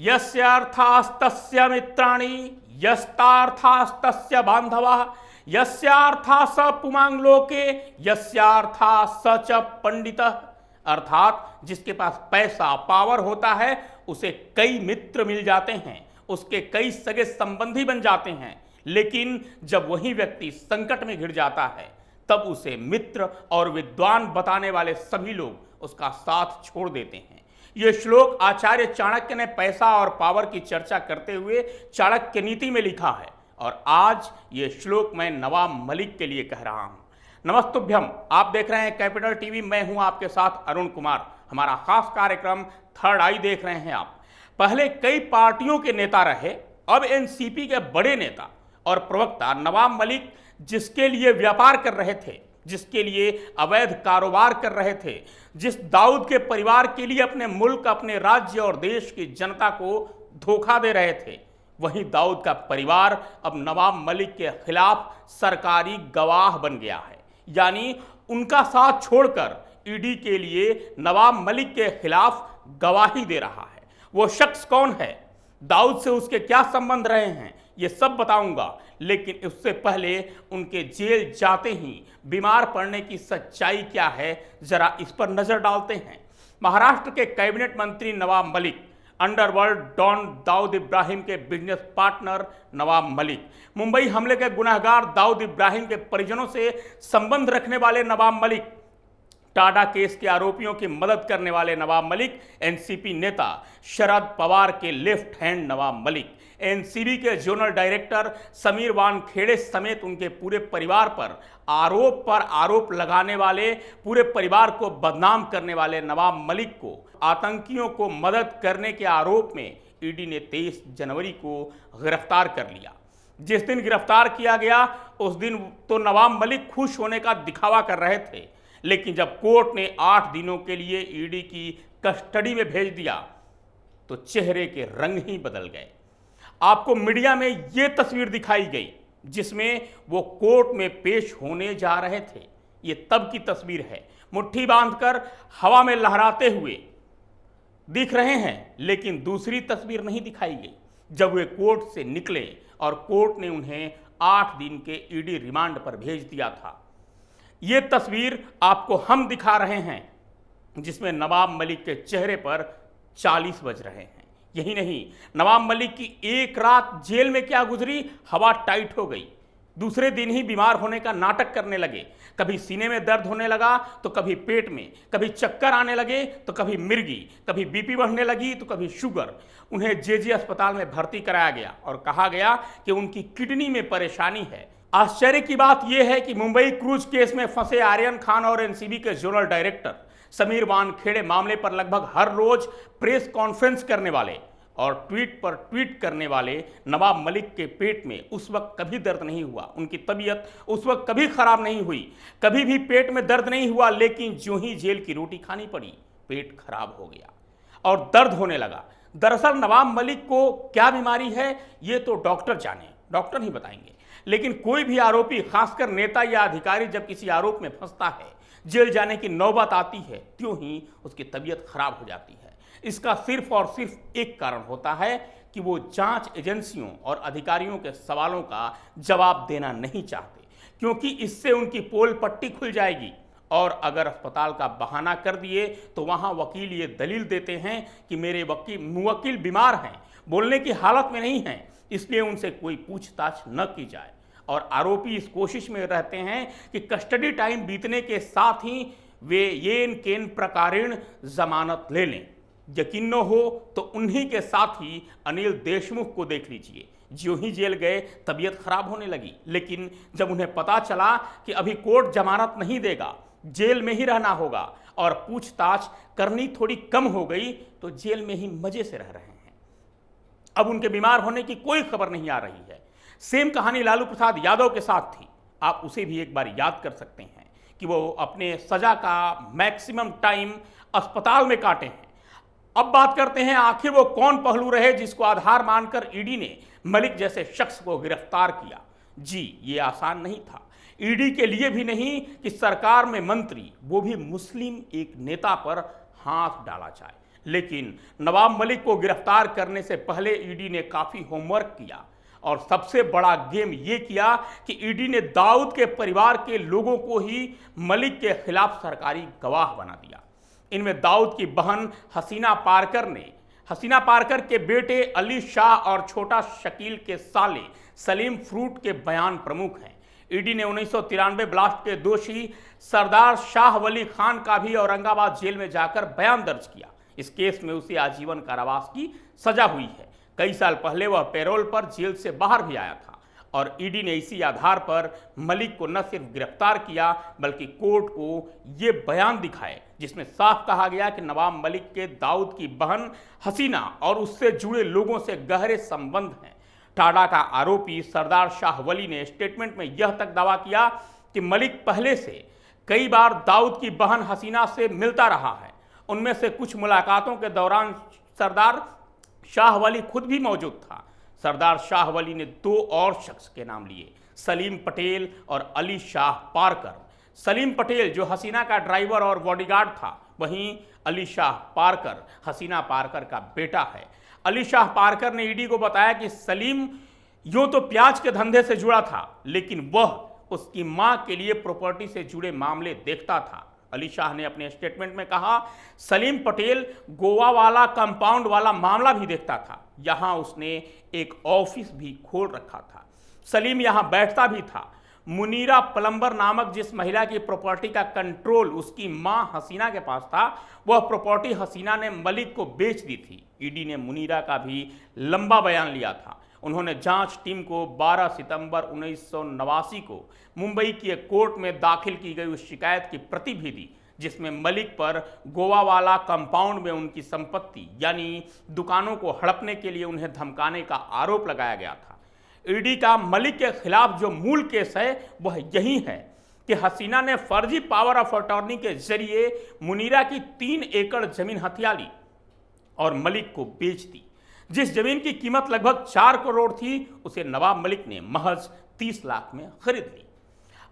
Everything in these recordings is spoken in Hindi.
यस्यार्थास्तस्य मित्राणि यस्तार्थास्तस्य बांधवाः यस्यार्था स पुमांग लोके यस्यार्था स च पंडितः। अर्थात जिसके पास पैसा पावर होता है उसे कई मित्र मिल जाते हैं, उसके कई सगे संबंधी बन जाते हैं, लेकिन जब वही व्यक्ति संकट में घिर जाता है तब उसे मित्र और विद्वान बताने वाले सभी लोग उसका साथ छोड़ देते हैं। यह श्लोक आचार्य चाणक्य ने पैसा और पावर की चर्चा करते हुए चाणक्य नीति में लिखा है और आज ये श्लोक मैं नवाब मलिक के लिए कह रहा हूं। नमस्तुभ्यम, आप देख रहे हैं कैपिटल टीवी, मैं हूं आपके साथ अरुण कुमार। हमारा खास कार्यक्रम थर्ड आई देख रहे हैं आप। पहले कई पार्टियों के नेता रहे, अब एनसीपी के बड़े नेता और प्रवक्ता नवाब मलिक जिसके लिए व्यापार कर रहे थे, जिसके लिए अवैध कारोबार कर रहे थे, जिस दाऊद के परिवार के लिए अपने मुल्क, अपने राज्य और देश की जनता को धोखा दे रहे थे, वहीं दाऊद का परिवार अब नवाब मलिक के खिलाफ सरकारी गवाह बन गया है। यानी उनका साथ छोड़कर ईडी के लिए नवाब मलिक के खिलाफ गवाही दे रहा है। वो शख्स कौन है, दाऊद से उसके क्या संबंध रहे हैं, ये सब बताऊंगा, लेकिन उससे पहले उनके जेल जाते ही बीमार पड़ने की सच्चाई क्या है जरा इस पर नजर डालते हैं। महाराष्ट्र के कैबिनेट मंत्री नवाब मलिक, अंडरवर्ल्ड डॉन दाऊद इब्राहिम के बिजनेस पार्टनर नवाब मलिक, मुंबई हमले के गुनहगार दाऊद इब्राहिम के परिजनों से संबंध रखने वाले नवाब मलिक, टाडा केस के आरोपियों की मदद करने वाले नवाब मलिक, एनसीपी नेता शरद पवार के left hand Nawab Malik, NCB के जोनल डायरेक्टर समीर वानखेड़े समेत उनके पूरे परिवार पर आरोप लगाने वाले, पूरे परिवार को बदनाम करने वाले नवाब मलिक को आतंकियों को मदद करने के आरोप में ईडी ने 23 जनवरी को गिरफ्तार कर लिया। जिस दिन गिरफ्तार किया गया उस दिन तो नवाब मलिक खुश होने का दिखावा कर रहे थे, लेकिन जब कोर्ट ने 8 दिनों के लिए ईडी की कस्टडी में भेज दिया तो चेहरे के रंग ही बदल गए। आपको मीडिया में यह तस्वीर दिखाई गई जिसमें वो कोर्ट में पेश होने जा रहे थे। ये तब की तस्वीर है, मुट्ठी बांधकर हवा में लहराते हुए दिख रहे हैं, लेकिन दूसरी तस्वीर नहीं दिखाई गई जब वे कोर्ट से निकले और कोर्ट ने उन्हें 8 दिन के ईडी रिमांड पर भेज दिया था। ये तस्वीर आपको हम दिखा रहे हैं जिसमें नवाब मलिक के चेहरे पर 40 बज रहे हैं। यही नहीं, नवाब मलिक की एक रात जेल में क्या गुजरी, हवा टाइट हो गई। दूसरे दिन ही बीमार होने का नाटक करने लगे। कभी सीने में दर्द होने लगा तो कभी पेट में, कभी चक्कर आने लगे तो कभी मिर्गी, कभी बीपी बढ़ने लगी तो कभी शुगर। उन्हें जेजे अस्पताल में भर्ती कराया गया और कहा गया कि उनकी किडनी में परेशानी है। आश्चर्य की बात यह है कि मुंबई क्रूज केस में फंसे आर्यन खान और एनसीबी के जोनल डायरेक्टर समीर वानखेड़े मामले पर लगभग हर रोज प्रेस कॉन्फ्रेंस करने वाले और ट्वीट पर ट्वीट करने वाले नवाब मलिक के पेट में उस वक्त कभी दर्द नहीं हुआ, उनकी तबीयत उस वक्त कभी खराब नहीं हुई, कभी भी पेट में दर्द नहीं हुआ, लेकिन जो ही जेल की रोटी खानी पड़ी पेट खराब हो गया और दर्द होने लगा। दरअसल नवाब मलिक को क्या बीमारी है ये तो डॉक्टर जाने, डॉक्टर ही बताएंगे, लेकिन कोई भी आरोपी, खासकर नेता या अधिकारी जब किसी आरोप में फंसता है, जेल जाने की नौबत आती है, त्यों ही उसकी तबीयत खराब हो जाती है। इसका सिर्फ और सिर्फ एक कारण होता है कि वो जांच एजेंसियों और अधिकारियों के सवालों का जवाब देना नहीं चाहते, क्योंकि इससे उनकी पोल पट्टी खुल जाएगी और अगर अस्पताल का बहाना कर दिए तो वहां वकील ये दलील देते हैं कि मेरे मुवक्किल बीमार हैं, बोलने की हालत में नहीं हैं, इसलिए उनसे कोई पूछताछ न की जाए। और आरोपी इस कोशिश में रहते हैं कि कस्टडी टाइम बीतने के साथ ही वे येन केन प्रकारेण जमानत ले लें। यकीन न हो तो उन्हीं के साथ ही अनिल देशमुख को देख लीजिए, जो ही जेल गए तबीयत खराब होने लगी, लेकिन जब उन्हें पता चला कि अभी कोर्ट जमानत नहीं देगा, जेल में ही रहना होगा और पूछताछ करनी थोड़ी कम हो गई, तो जेल में ही मजे से रह रहे हैं। अब उनके बीमार होने की कोई खबर नहीं आ रही है। सेम कहानी लालू प्रसाद यादव के साथ थी। आप उसे भी एक बार याद कर सकते हैं कि वो अपने सजा का मैक्सिमम टाइम अस्पताल में काटे हैं। अब बात करते हैं आखिर वो कौन पहलू रहे जिसको आधार मानकर ईडी ने मलिक जैसे शख्स को गिरफ्तार किया। जी, ये आसान नहीं था, ईडी के लिए भी नहीं कि सरकार में मंत्री, वो भी मुस्लिम एक नेता पर हाथ डाला जाए। लेकिन नवाब मलिक को गिरफ्तार करने से पहले ईडी ने काफी होमवर्क किया और सबसे बड़ा गेम ये किया कि ईडी ने दाऊद के परिवार के लोगों को ही मलिक के खिलाफ सरकारी गवाह बना दिया। इनमें दाऊद की बहन हसीना पारकर के बेटे अली शाह और छोटा शकील के साले सलीम फ्रूट के बयान प्रमुख हैं। ईडी ने 1993 ब्लास्ट के दोषी सरदार शाह वली खान का भी औरंगाबाद जेल में जाकर बयान दर्ज किया। इस केस में उसे आजीवन कारावास की सजा हुई है। कई साल पहले वह पैरोल पर जेल से बाहर भी आया था और ईडी ने इसी आधार पर मलिक को न सिर्फ गिरफ्तार किया बल्कि कोर्ट को ये बयान दिखाए जिसमें साफ कहा गया कि नवाब मलिक के दाऊद की बहन हसीना और उससे जुड़े लोगों से गहरे संबंध हैं। टाडा का आरोपी सरदार शाह वली ने स्टेटमेंट में यह तक दावा किया कि मलिक पहले से कई बार दाऊद की बहन हसीना से मिलता रहा है। उनमें से कुछ मुलाकातों के दौरान सरदार शाह वली खुद भी मौजूद था। सरदार शाह वली ने दो और शख्स के नाम लिए, सलीम पटेल और अली शाह पारकर। सलीम पटेल जो हसीना का ड्राइवर और बॉडीगार्ड था, वहीं अली शाह पारकर हसीना पारकर का बेटा है। अली शाह पारकर ने ईडी को बताया कि सलीम यूं तो प्याज के धंधे से जुड़ा था, लेकिन वह उसकी मां के लिए प्रॉपर्टी से जुड़े मामले देखता था। अली शाह ने अपने स्टेटमेंट में कहा, सलीम पटेल गोवा वाला कंपाउंड वाला मामला भी देखता था। यहां उसने एक ऑफिस भी खोल रखा था। सलीम यहां बैठता भी था। मुनीरा प्लम्बर नामक जिस महिला की प्रॉपर्टी का कंट्रोल उसकी मां हसीना के पास था, वह प्रॉपर्टी हसीना ने मलिक को बेच दी थी। ईडी ने मुनीरा का भी लंबा बयान लिया था। उन्होंने जांच टीम को 12 सितंबर 1989 को मुंबई की एक कोर्ट में दाखिल की गई उस शिकायत की प्रति भी दी जिसमें मलिक पर गोवा वाला कंपाउंड में उनकी संपत्ति यानी दुकानों को हड़पने के लिए उन्हें धमकाने का आरोप लगाया गया था। ईडी का मलिक के खिलाफ जो मूल केस है वह यही है कि हसीना ने फर्जी पावर ऑफ अटॉर्नी के जरिए मुनीरा की 3 एकड़ जमीन हथिया ली और मलिक को बेच दी। जिस जमीन की कीमत लगभग 4 करोड़ थी उसे नवाब मलिक ने महज 30 लाख में खरीद ली।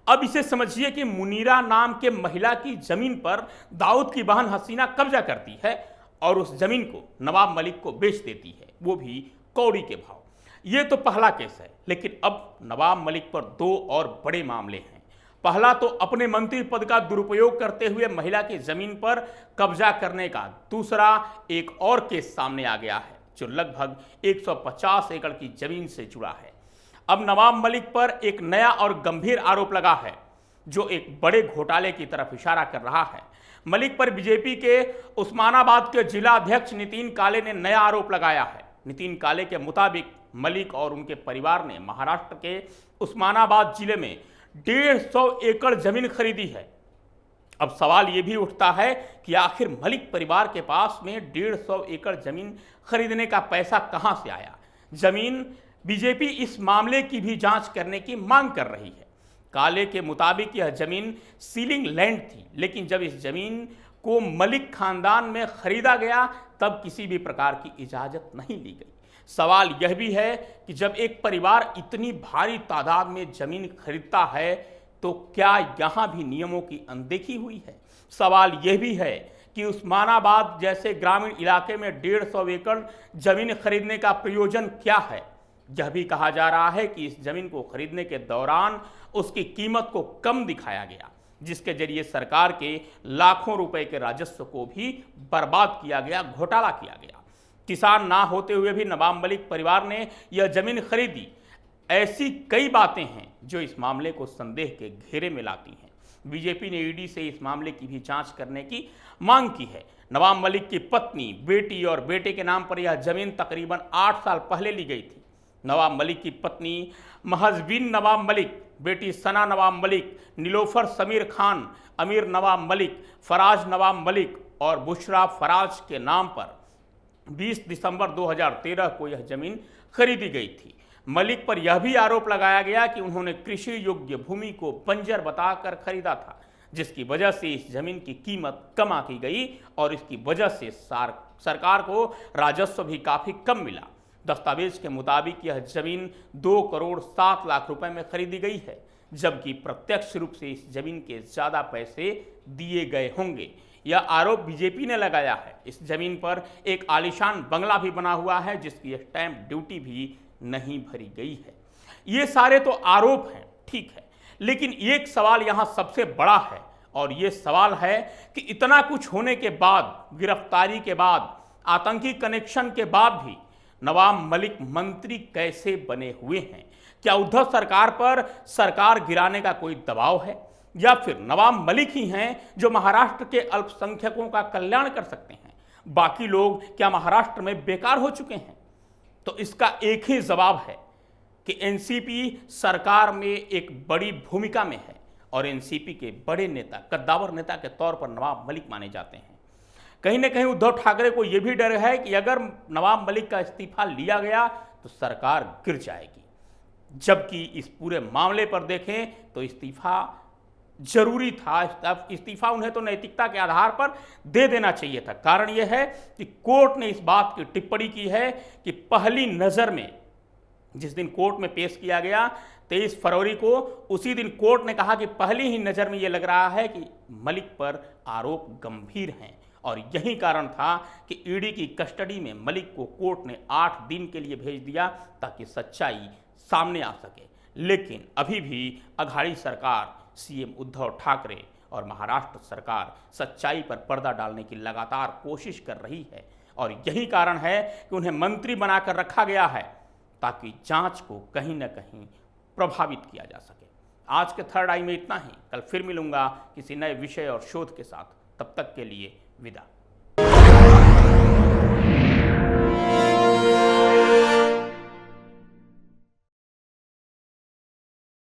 अब इसे समझिए कि मुनीरा नाम के महिला की जमीन पर दाऊद की बहन हसीना कब्जा करती है और उस जमीन को नवाब मलिक को बेच देती है, वो भी कौड़ी के भाव। ये तो पहला केस है, लेकिन अब नवाब मलिक पर 2 और बड़े मामले हैं। पहला तो अपने मंत्री पद का दुरुपयोग करते हुए महिला की जमीन पर कब्जा करने का। दूसरा एक और केस सामने आ गया है जो लगभग 150 एकड़ की जमीन से जुड़ा है। अब नवाब मलिक पर एक नया और गंभीर आरोप लगा है जो एक बड़े घोटाले की तरफ इशारा कर रहा है। मलिक पर बीजेपी के उस्मानाबाद के जिला अध्यक्ष नितिन काले ने नया आरोप लगाया है। नितिन काले के मुताबिक मलिक और उनके परिवार ने महाराष्ट्र के उस्मानाबाद जिले में 150 एकड़ जमीन खरीदी है। अब सवाल यह भी उठता है कि आखिर मलिक परिवार के पास में 150 एकड़ जमीन खरीदने का पैसा कहां से आया। जमीन बीजेपी इस मामले की भी जांच करने की मांग कर रही है। काले के मुताबिक यह जमीन सीलिंग लैंड थी, लेकिन जब इस जमीन को मलिक खानदान में खरीदा गया तब किसी भी प्रकार की इजाजत नहीं ली गई। सवाल यह भी है कि जब एक परिवार इतनी भारी तादाद में जमीन खरीदता है तो क्या यहां भी नियमों की अनदेखी हुई है। सवाल यह भी है कि उस्मानाबाद जैसे ग्रामीण इलाके में 150 एकड़ जमीन खरीदने का प्रयोजन क्या है। यह भी कहा जा रहा है कि इस जमीन को खरीदने के दौरान उसकी कीमत को कम दिखाया गया, जिसके जरिए सरकार के लाखों रुपए के राजस्व को भी बर्बाद किया गया, घोटाला किया गया। किसान ना होते हुए भी नवाब मलिक परिवार ने यह जमीन खरीदी। ऐसी कई बातें हैं जो इस मामले को संदेह के घेरे में लाती हैं। बीजेपी ने ईडी से इस मामले की भी जांच करने की मांग की है। नवाब मलिक की पत्नी, बेटी और बेटे के नाम पर यह जमीन तकरीबन 8 साल पहले ली गई थी। नवाब मलिक की पत्नी महजबीन नवाब मलिक, बेटी सना नवाब मलिक, नीलोफर समीर खान, अमीर नवाब मलिक, फराज नवाब मलिक और बुशरा फराज के नाम पर 20 दिसंबर 2013 को यह जमीन खरीदी गई थी। मलिक पर यह भी आरोप लगाया गया कि उन्होंने कृषि योग्य भूमि को बंजर बताकर खरीदा था, जिसकी वजह से इस जमीन की कीमत कम आंकी गई और इसकी वजह से सरकार को राजस्व भी काफी कम मिला। दस्तावेज के मुताबिक यह जमीन 2 करोड़ 7 लाख रुपए में खरीदी गई है, जबकि प्रत्यक्ष रूप से इस जमीन के ज़्यादा पैसे दिए गए होंगे। यह आरोप बीजेपी ने लगाया है। इस जमीन पर एक आलीशान बंगला भी बना हुआ है जिसकी स्टैंप ड्यूटी भी नहीं भरी गई है। ये सारे तो आरोप हैं, ठीक है, लेकिन एक सवाल यहाँ सबसे बड़ा है और ये सवाल है कि इतना कुछ होने के बाद, गिरफ्तारी के बाद, आतंकी कनेक्शन के बाद भी नवाब मलिक मंत्री कैसे बने हुए हैं? क्या उद्धव सरकार पर सरकार गिराने का कोई दबाव है या फिर नवाब मलिक ही हैं जो महाराष्ट्र के अल्पसंख्यकों का कल्याण कर सकते हैं? बाकी लोग क्या महाराष्ट्र में बेकार हो चुके हैं? तो इसका एक ही जवाब है कि एनसीपी सरकार में एक बड़ी भूमिका में है और एनसीपी के बड़े नेता, कद्दावर नेता के तौर पर नवाब मलिक माने जाते हैं। कहीं ना कहीं उद्धव ठाकरे को यह भी डर है कि अगर नवाब मलिक का इस्तीफा लिया गया तो सरकार गिर जाएगी, जबकि इस पूरे मामले पर देखें तो इस्तीफा जरूरी था। इस्तीफा उन्हें तो नैतिकता के आधार पर दे देना चाहिए था। कारण यह है कि कोर्ट ने इस बात की टिप्पणी की है कि पहली नज़र में, जिस दिन कोर्ट में पेश किया गया 23 फरवरी को, उसी दिन कोर्ट ने कहा कि पहली ही नज़र में यह लग रहा है कि मलिक पर आरोप गंभीर हैं और यही कारण था कि ईडी की कस्टडी में मलिक को कोर्ट ने 8 दिन के लिए भेज दिया ताकि सच्चाई सामने आ सके। लेकिन अभी भी अघाड़ी सरकार, सीएम उद्धव ठाकरे और महाराष्ट्र सरकार सच्चाई पर पर्दा डालने की लगातार कोशिश कर रही है और यही कारण है कि उन्हें मंत्री बनाकर रखा गया है ताकि जांच को कहीं ना कहीं प्रभावित किया जा सके। आज के थर्ड आई में इतना ही। कल फिर मिलूंगा किसी नए विषय और शोध के साथ। तब तक के लिए विदा।